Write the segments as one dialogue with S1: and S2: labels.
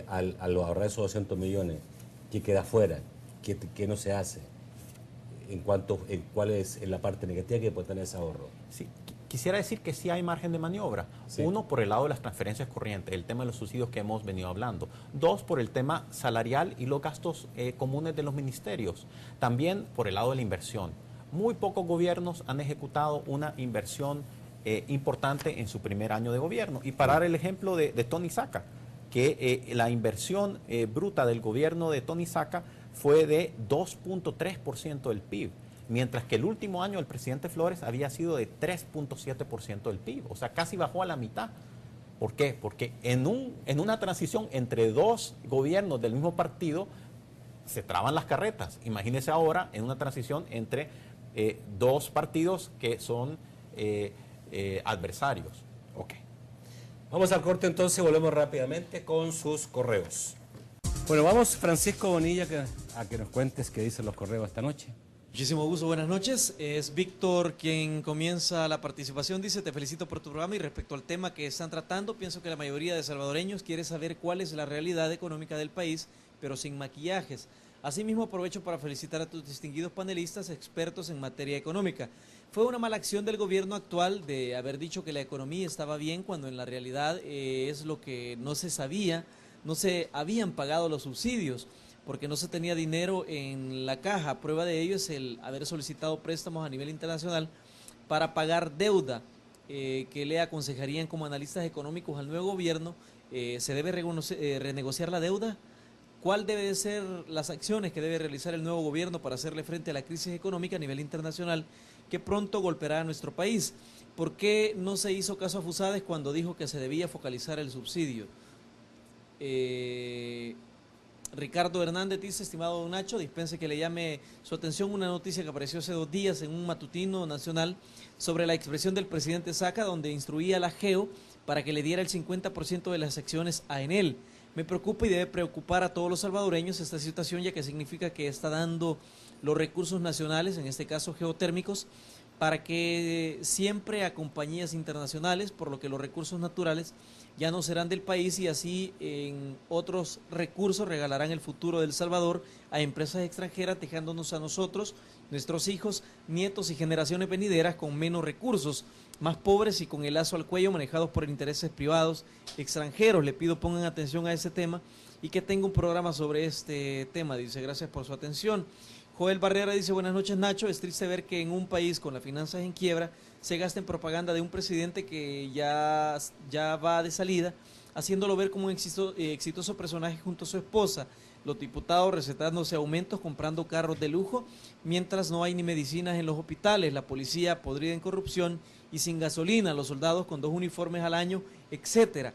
S1: a los ahorrar esos 200 millones, ¿qué queda afuera? ¿Qué no se hace? ¿Cuál es la parte negativa que puede tener ese ahorro?
S2: Sí, quisiera decir que sí hay margen de maniobra. Sí. Uno, por el lado de las transferencias corrientes, el tema de los subsidios que hemos venido hablando. Dos, por el tema salarial y los gastos comunes de los ministerios. También por el lado de la inversión. Muy pocos gobiernos han ejecutado una inversión importante en su primer año de gobierno. Y para dar el ejemplo de Tony Saca, que la inversión bruta del gobierno de Tony Saca fue de 2.3% del PIB, mientras que el último año del presidente Flores había sido de 3.7% del PIB, o sea, casi bajó a la mitad. ¿Por qué? Porque en una transición entre dos gobiernos del mismo partido se traban las carretas. Imagínese ahora en una transición entre dos partidos que son adversarios.
S1: Ok. Vamos al corte entonces, volvemos rápidamente con sus correos. Bueno, vamos, Francisco Bonilla, a que nos cuentes qué dicen los correos esta noche.
S3: Muchísimo gusto, buenas noches. Es Víctor quien comienza la participación. Dice, te felicito por tu programa y respecto al tema que están tratando, pienso que la mayoría de salvadoreños quiere saber cuál es la realidad económica del país, pero sin maquillajes. Asimismo, aprovecho para felicitar a tus distinguidos panelistas, expertos en materia económica. Fue una mala acción del gobierno actual de haber dicho que la economía estaba bien cuando en la realidad es lo que no se sabía. No se habían pagado los subsidios porque no se tenía dinero en la caja. Prueba de ello es el haber solicitado préstamos a nivel internacional para pagar deuda que le aconsejarían como analistas económicos al nuevo gobierno. ¿Se debe renegociar la deuda? ¿Cuál debe de ser las acciones que debe realizar el nuevo gobierno para hacerle frente a la crisis económica a nivel internacional que pronto golpeará a nuestro país? ¿Por qué no se hizo caso a Fusades cuando dijo que se debía focalizar el subsidio? Ricardo Hernández dice, estimado don Nacho, dispense que le llame su atención una noticia que apareció hace 2 días en un matutino nacional sobre la expresión del presidente Saca, donde instruía a la GEO para que le diera el 50% de las acciones a Enel. Me preocupa y debe preocupar a todos los salvadoreños esta situación, ya que significa que está dando los recursos nacionales, en este caso geotérmicos, para que siempre a compañías internacionales, por lo que los recursos naturales ya no serán del país y así en otros recursos regalarán el futuro de El Salvador a empresas extranjeras, dejándonos a nosotros, nuestros hijos, nietos y generaciones venideras con menos recursos, más pobres y con el lazo al cuello manejados por intereses privados extranjeros. Le pido pongan atención a ese tema y que tenga un programa sobre este tema. Dice, gracias por su atención. Joel Barrera dice, buenas noches Nacho, es triste ver que en un país con las finanzas en quiebra se gasta en propaganda de un presidente que ya va de salida, haciéndolo ver como un exitoso personaje junto a su esposa, los diputados recetándose aumentos, comprando carros de lujo, mientras no hay ni medicinas en los hospitales, la policía podrida en corrupción y sin gasolina, los soldados con 2 uniformes al año, etcétera.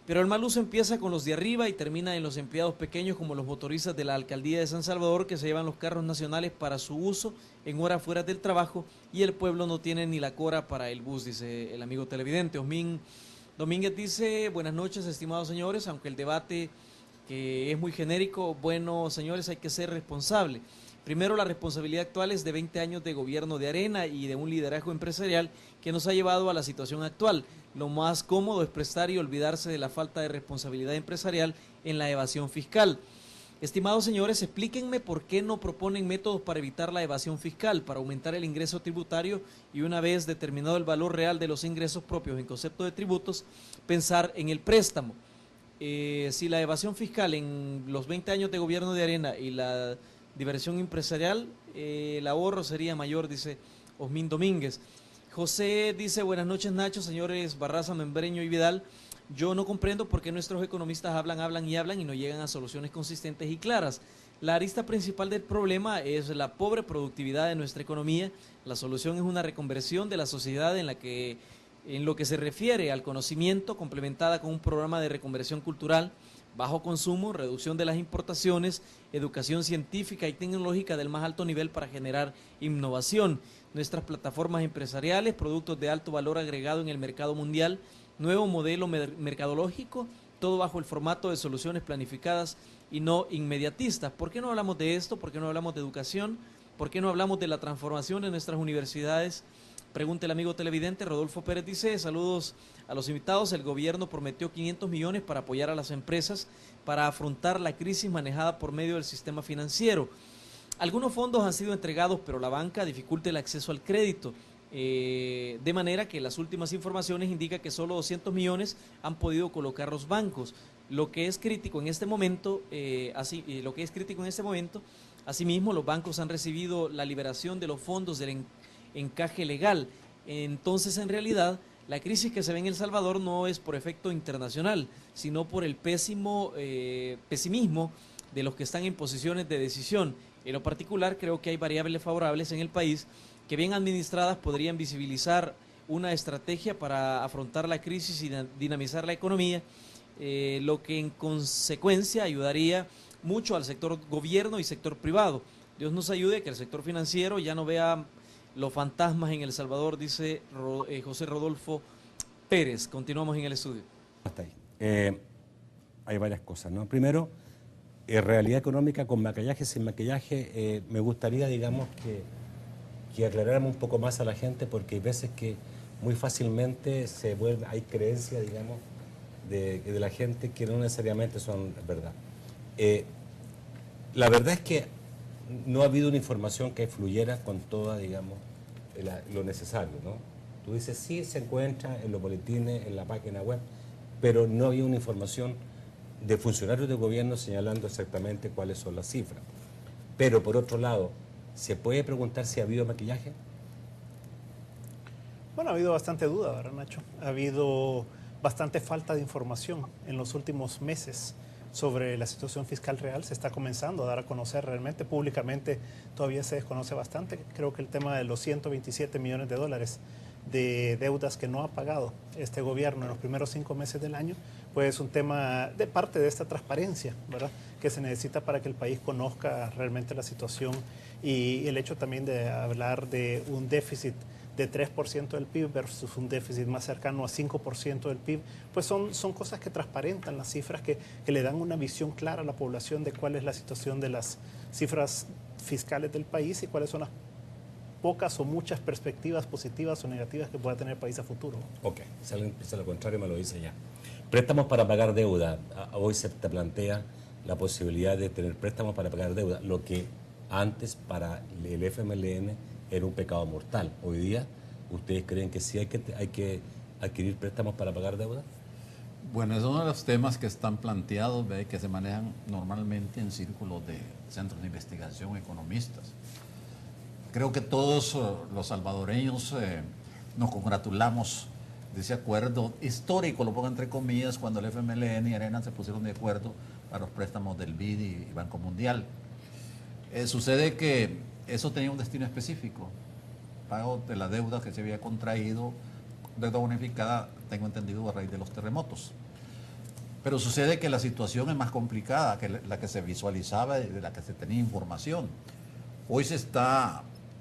S3: Pero el mal uso empieza con los de arriba y termina en los empleados pequeños como los motoristas de la alcaldía de San Salvador que se llevan los carros nacionales para su uso en horas fuera del trabajo y el pueblo no tiene ni la cora para el bus, dice el amigo televidente. Osmin Domínguez dice, buenas noches estimados señores, aunque el debate que es muy genérico, bueno señores hay que ser responsable. Primero, la responsabilidad actual es de 20 años de gobierno de Arena y de un liderazgo empresarial que nos ha llevado a la situación actual. Lo más cómodo es prestar y olvidarse de la falta de responsabilidad empresarial en la evasión fiscal. Estimados señores, explíquenme por qué no proponen métodos para evitar la evasión fiscal, para aumentar el ingreso tributario y una vez determinado el valor real de los ingresos propios en concepto de tributos, pensar en el préstamo. Si la evasión fiscal en los 20 años de gobierno de Arena y la diversión empresarial, el ahorro sería mayor, dice Osmin Domínguez. José dice, buenas noches Nacho, señores Barraza, Membreño y Vidal. Yo no comprendo por qué nuestros economistas hablan y no llegan a soluciones consistentes y claras. La arista principal del problema es la pobre productividad de nuestra economía. La solución es una reconversión de la sociedad en lo que se refiere al conocimiento, complementada con un programa de reconversión cultural, bajo consumo, reducción de las importaciones, educación científica y tecnológica del más alto nivel para generar innovación. Nuestras plataformas empresariales, productos de alto valor agregado en el mercado mundial, nuevo modelo mercadológico, todo bajo el formato de soluciones planificadas y no inmediatistas. ¿Por qué no hablamos de esto? ¿Por qué no hablamos de educación? ¿Por qué no hablamos de la transformación de nuestras universidades Pregunta el amigo televidente, Rodolfo Pérez dice, saludos a los invitados, el gobierno prometió 500 millones para apoyar a las empresas para afrontar la crisis manejada por medio del sistema financiero. Algunos fondos han sido entregados, pero la banca dificulta el acceso al crédito, de manera que las últimas informaciones indican que solo 200 millones han podido colocar los bancos. Lo que es crítico en este momento, asimismo, los bancos han recibido la liberación de los fondos del encaje legal. Entonces, en realidad, la crisis que se ve en El Salvador no es por efecto internacional, sino por el pesimismo de los que están en posiciones de decisión. En lo particular, creo que hay variables favorables en el país que, bien administradas, podrían visibilizar una estrategia para afrontar la crisis y dinamizar la economía, lo que en consecuencia ayudaría mucho al sector gobierno y sector privado. Dios nos ayude que el sector financiero ya no vea los fantasmas en El Salvador, dice José Rodolfo Pérez. Continuamos en el estudio.
S1: Hasta ahí. Hay varias cosas, ¿no? Primero, realidad económica con maquillaje, sin maquillaje. Me gustaría, digamos, que aclaráramos un poco más a la gente, porque hay veces que muy fácilmente hay creencias, digamos, de la gente que no necesariamente son verdad. La verdad es que no ha habido una información que fluyera con toda, digamos, lo necesario, ¿no? Tú dices, sí, se encuentra en los boletines, en la página web, pero no había una información de funcionarios de gobierno señalando exactamente cuáles son las cifras. Pero, por otro lado, ¿se puede preguntar si ha habido maquillaje?
S4: Bueno, ha habido bastante duda, ¿verdad, Nacho? Ha habido bastante falta de información en los últimos meses sobre la situación fiscal real. Se está comenzando a dar a conocer realmente, públicamente todavía se desconoce bastante. Creo que el tema de los 127 millones de dólares de deudas que no ha pagado este gobierno en los primeros 5 meses del año, pues es un tema de parte de esta transparencia, ¿verdad?, que se necesita para que el país conozca realmente la situación, y el hecho también de hablar de un déficit de 3% del PIB versus un déficit más cercano a 5% del PIB, pues son cosas que transparentan las cifras, que le dan una visión clara a la población de cuál es la situación de las cifras fiscales del país y cuáles son las pocas o muchas perspectivas positivas o negativas que pueda tener el país a futuro.
S1: Ok, si alguien piensa lo contrario me lo dice ya. Préstamos para pagar deuda. Hoy se te plantea la posibilidad de tener préstamos para pagar deuda, lo que antes para el FMLN era un pecado mortal. Hoy día, ¿ustedes creen que sí hay que adquirir préstamos para pagar deuda?
S5: Bueno, es uno de los temas que están planteados, que se manejan normalmente en círculos de centros de investigación economistas. Creo que todos los salvadoreños nos congratulamos de ese acuerdo histórico, lo pongo entre comillas, cuando el FMLN y Arena se pusieron de acuerdo para los préstamos del BID y Banco Mundial. Sucede que eso tenía un destino específico, pago de la deuda que se había contraído, deuda bonificada, tengo entendido, a raíz de los terremotos. Pero sucede que la situación es más complicada que la que se visualizaba y de la que se tenía información. Hoy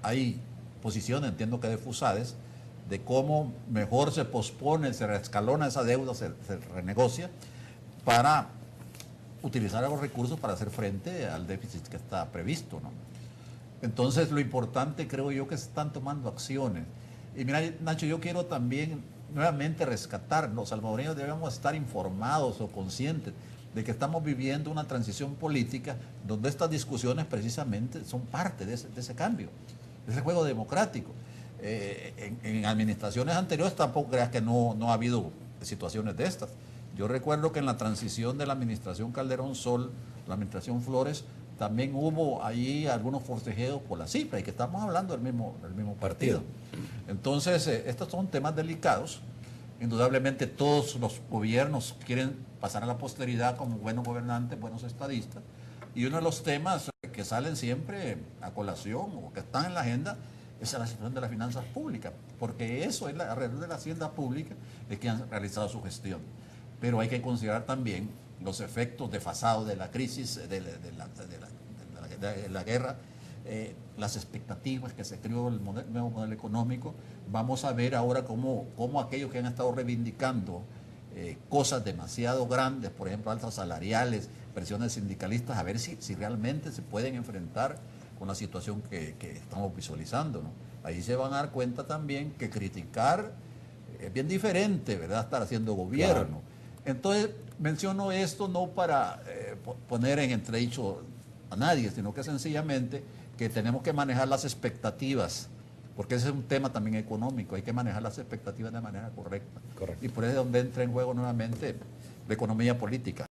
S5: hay posiciones, entiendo que de FUSADES, de cómo mejor se pospone, se reescalona esa deuda, se renegocia, para utilizar los recursos para hacer frente al déficit que está previsto, ¿no? Entonces, lo importante, creo yo, que se están tomando acciones. Y mira, Nacho, yo quiero también nuevamente rescatar, los salvadoreños debemos estar informados o conscientes de que estamos viviendo una transición política donde estas discusiones precisamente son parte de ese cambio, de ese juego democrático. En administraciones anteriores tampoco creas que no ha habido situaciones de estas. Yo recuerdo que en la transición de la administración Calderón Sol, la administración Flores, también hubo ahí algunos forcejeos por la cifra, y que estamos hablando del mismo partido. Entonces, estos son temas delicados. Indudablemente todos los gobiernos quieren pasar a la posteridad como buenos gobernantes, buenos estadistas, y uno de los temas que salen siempre a colación o que están en la agenda es la situación de las finanzas públicas, porque eso es alrededor de la hacienda pública de que han realizado su gestión. Pero hay que considerar también los efectos desfasados de la crisis, de la guerra, las expectativas que se creó el nuevo modelo económico. Vamos a ver ahora cómo aquellos que han estado reivindicando cosas demasiado grandes, por ejemplo, alzas salariales, presiones sindicalistas, a ver si realmente se pueden enfrentar con la situación que estamos visualizando, ¿no? Ahí se van a dar cuenta también que criticar es bien diferente, ¿verdad? Estar haciendo gobierno.
S1: Claro.
S5: Entonces, menciono esto no para poner en entredicho a nadie, sino que sencillamente que tenemos que manejar las expectativas, porque ese es un tema también económico, hay que manejar las expectativas de manera correcta.
S1: Correcto.
S5: Y por eso es donde entra en juego nuevamente la economía política.